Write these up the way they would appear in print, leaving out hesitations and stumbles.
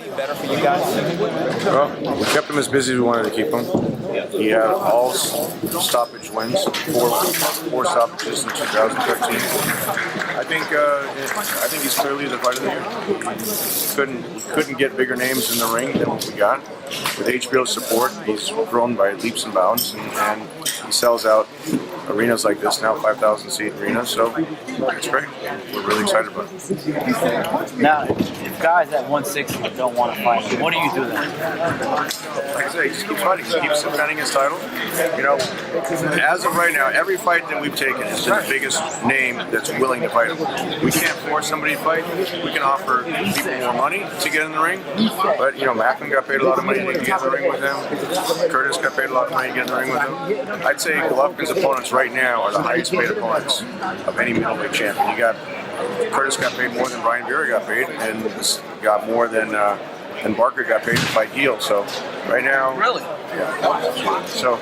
any better for you guys? Well, we kept him as busy as we wanted to keep him. He had all stoppage wins, four stoppages in 2013. I think he's clearly the fighter of the year. Couldn't get bigger names in the ring than what we got. With HBO's support, he's grown by leaps and bounds, and he sells out arenas like this now, 5,000 seat arenas. So it's great. We're really excited about it. Now, if guys at 160 don't want to fight, what do you do then? Like I say, he just keeps fighting. He keeps defending his title. You know, as of right now, every fight that we've taken is to the biggest name that's willing to fight him. We can't force somebody to fight. We can offer people more money to get in the ring. But, you know, Macklin got paid a lot of money to get in the ring with him. Curtis got paid a lot of money to get in the ring with him. I'd say Golovkin's opponents right now are the highest paid opponents of any middleweight champion. You got Curtis got paid more than Brian Vera got paid, and got more than Barker got paid to fight Heel. So right now, Really? yeah. So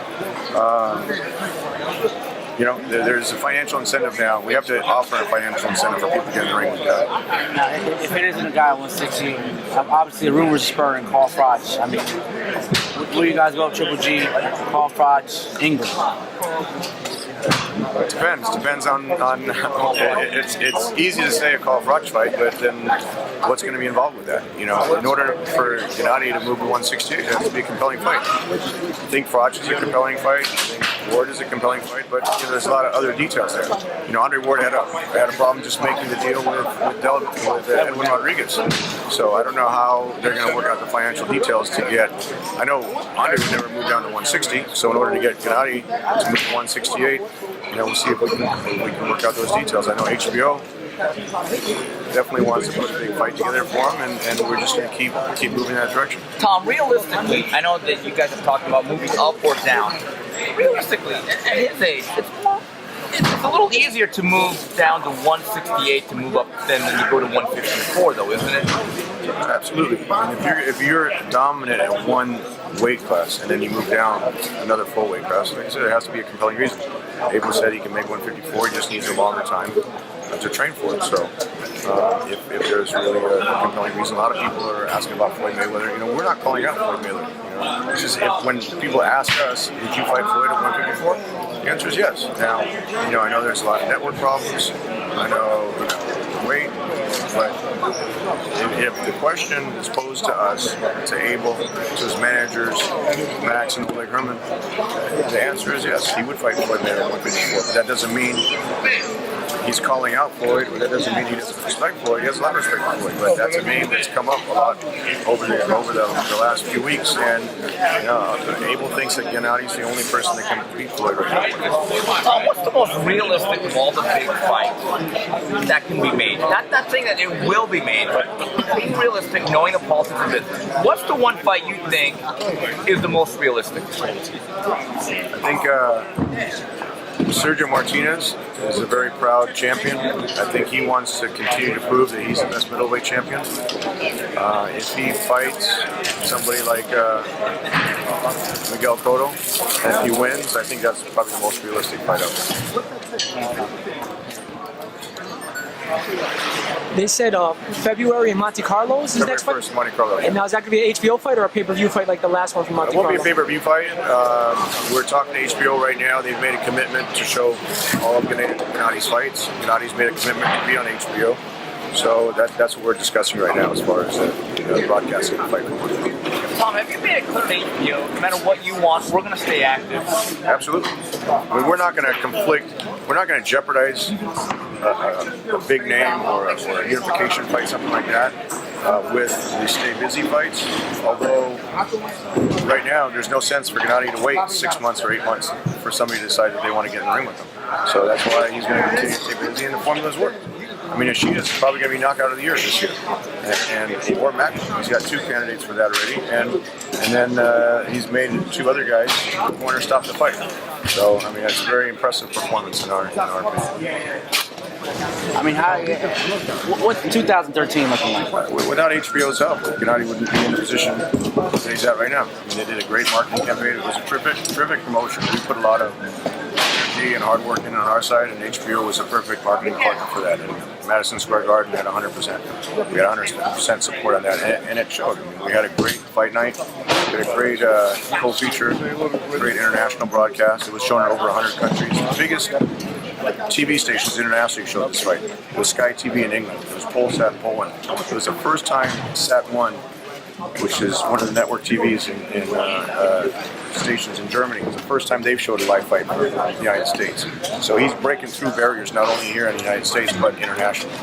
you know, there's a financial incentive now. We have to offer a financial incentive for people to get in the ring with that. Now, if it isn't a guy at 160, obviously the rumors are spurring Carl Froch. I mean, will you guys go Triple G, Carl Froch, Ingram? It depends on it's easy to say a Carl Froch fight, but then what's going to be involved with that? You know, in order for Gennady to move to 168, it has to be a compelling fight. I think Froch is a compelling fight. I think Ward is a compelling fight, but you know, there's a lot of other details there. You know, Andre Ward had a problem just making the deal with Edwin Rodriguez. So I don't know how they're going to work out the financial details to get. I know Andre would never move down to 160, so in order to get Gennady to move to 168. You know, we'll see if we can work out those details. I know HBO definitely wants to put a big fight together for him, and we're just going to keep moving in that direction. Tom, realistically, I know that you guys have talked about moving up or down. Realistically, at his age, it's a little easier to move down to 168 to move up than when you go to 154, though, isn't it? Absolutely. I mean, if you're dominant at one weight class and then you move down another full weight class, like I said, there has to be a compelling reason. Abel said he can make 154, he just needs a longer time to train for it. So if there's really a compelling reason, a lot of people are asking about Floyd Mayweather. You know, we're not calling out Floyd Mayweather. You know, it's just when people ask us, did you fight Floyd at 154? The answer is yes. Now, you know, I know there's a lot of network problems. I know, weight, but if the question is posed to us, to Abel, to his managers, Max and Oleg Herman, the answer is yes. He would fight Floyd Mayweather at 154. But that doesn't mean he's calling out Floyd, but that doesn't mean he doesn't respect Floyd. He has a lot of respect for Floyd, but that's a name that's come up a lot over the last few weeks, and Abel thinks that Gennady's the only person that can beat Floyd right now. What's the most realistic of all the big fights that can be made? Not saying that it will be made, but being realistic, knowing the politics of business. What's the one fight you think is the most realistic? I think Sergio Martinez is a very proud champion. I think he wants to continue to prove that he's the best middleweight champion. If he fights somebody like Miguel Cotto, and if he wins, I think that's probably the most realistic fight out there. They said February in Monte Carlo is his next fight? February 1st, Monte Carlo. And now is that going to be an HBO fight or a pay-per-view fight like the last one from Monte Carlo? It won't be a pay-per-view fight. We're talking to HBO right now. They've made a commitment to show all of Gennady's fights. Gennady's made a commitment to be on HBO. So that's what we're discussing right now as far as broadcasting the fight. Tom, have you made it clear to HBO, no matter what you want, we're going to stay active? Absolutely. I mean, we're not going to conflict. We're not going to jeopardize a big name or a unification fight, something like that, with the stay busy fights. Although right now there's no sense for Gennady to wait 6 months or 8 months for somebody to decide that they want to get in the ring with him. So that's why he's going to continue to stay busy, and the formulas work. I mean, Ishida's probably going to be knockout of the year this year, and or Macklin. He's got 2 candidates for that already, and then he's made 2 other guys corner stop the fight. So I mean, it's a very impressive performance in our opinion. I mean, what's 2013 looking like? Without HBO's help, Gennady wouldn't be in the position that he's at right now. I mean, they did a great marketing campaign. It was a terrific promotion. We put a lot of energy steady and hardworking on our side, and HBO was a perfect marketing partner for that. And Madison Square Garden had 100%. We had 100% support on that, and it showed. I mean, we had a great fight night, we had a great full feature, great international broadcast. It was shown in over 100 countries. The biggest TV stations internationally showed this fight. It was Sky TV in England. It was Polsat in Poland. It was the first time Sat1, which is one of the network TVs in stations in Germany, it was the first time they've showed a live fight for the United States. So he's breaking through barriers not only here in the United States but internationally.